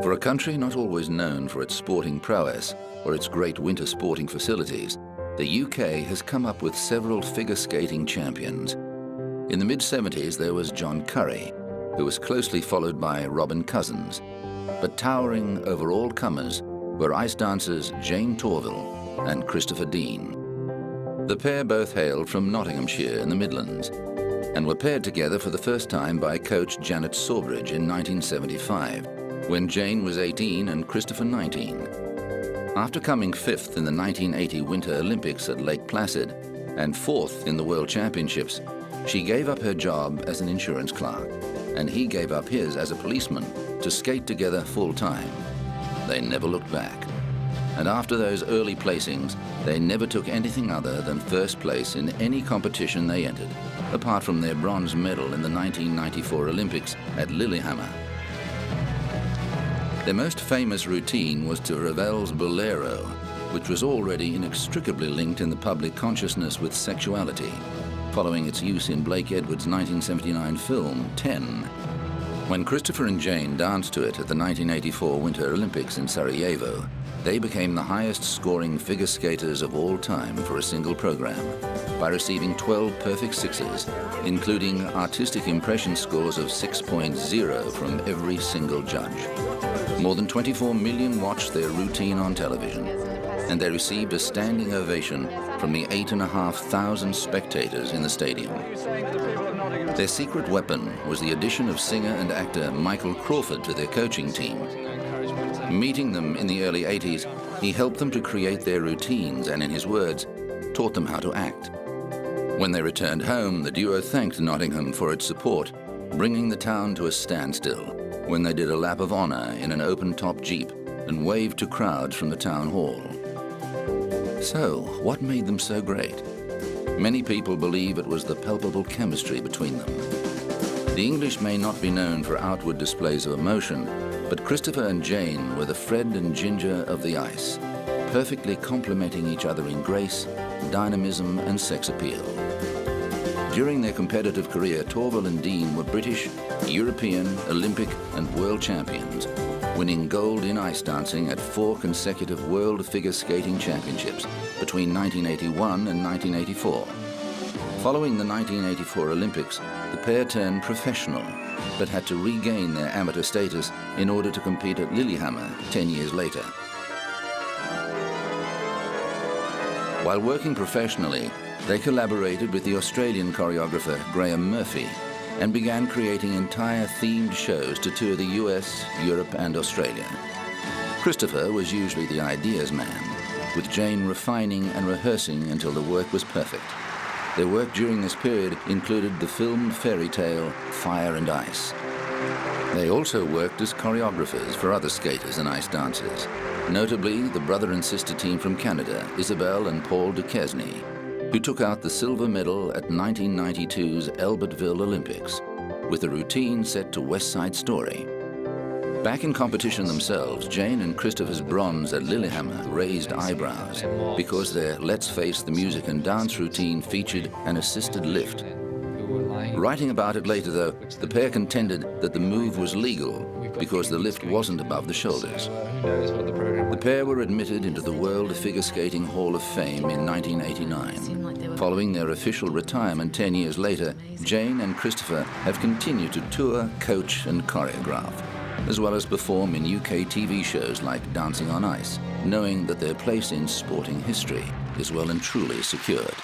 For a country not always known for its sporting prowess or its great winter sporting facilities, the UK has come up with several figure skating champions. In the mid-70s, there was John Curry, who was closely followed by Robin Cousins. But towering over all comers were ice dancers Jayne Torvil and Christopher Dean. The pair both hailed from Nottinghamshire in the Midlands and were paired together for the first time by coach Janet Sawbridge in 1975, when Jayne was 18 and Christopher 19. After coming fifth in the 1980 Winter Olympics at Lake Placid and fourth in the World Championships, she gave up her job as an insurance clerk, and he gave up his as a policeman to skate together full-time. They never looked back. And after those early placings, they never took anything other than first place in any competition they entered, apart from their bronze medal in the 1994 Olympics at Lillehammer. Their most famous routine was to Ravel's Bolero, which was already inextricably linked in the public consciousness with sexuality, following its use in Blake Edwards' 1979 film, 10. When Christopher and Jayne danced to it at the 1984 Winter Olympics in Sarajevo, they became the highest-scoring figure skaters of all time for a single program by receiving 12 perfect sixes, including artistic impression scores of 6.0 from every single judge. More than 24 million watched their routine on television, and they received a standing ovation from the 8,500 spectators in the stadium. Their secret weapon was the addition of singer and actor Michael Crawford to their coaching team. Meeting them in the early 80s, he helped them to create their routines and, in his words, taught them how to act. When they returned home, the duo thanked Nottingham for its support, bringing the town to a standstill when they did a lap of honor in an open-top Jeep and waved to crowds from the town hall. So, what made them so great? Many people believe it was the palpable chemistry between them. The English may not be known for outward displays of emotion, but Christopher and Jayne were the Fred and Ginger of the ice, perfectly complementing each other in grace, dynamism, and sex appeal. During their competitive career, Torvill and Dean were British, European, Olympic, and world champions, winning gold in ice dancing at 4 consecutive World Figure Skating Championships between 1981 and 1984. Following the 1984 Olympics, the pair turned professional, but had to regain their amateur status in order to compete at Lillehammer 10 years later. While working professionally, they collaborated with the Australian choreographer Graham Murphy and began creating entire themed shows to tour the US, Europe, and Australia. Christopher was usually the ideas man, with Jayne refining and rehearsing until the work was perfect. Their work during this period included the filmed fairy tale Fire and Ice. They also worked as choreographers for other skaters and ice dancers, notably the brother and sister team from Canada, Isabelle and Paul Duquesne, who took out the silver medal at 1992's Albertville Olympics, with a routine set to West Side Story. Back in competition themselves, Jayne and Christopher's bronze at Lillehammer raised eyebrows because their Let's Face the Music and dance routine featured an assisted lift. Writing about it later, though, the pair contended that the move was legal because the lift wasn't above the shoulders. The pair were admitted into the World Figure Skating Hall of Fame in 1989. Following their official retirement 10 years later, Jayne and Christopher have continued to tour, coach, and choreograph, as well as perform in UK TV shows like Dancing on Ice, knowing that their place in sporting history is well and truly secured.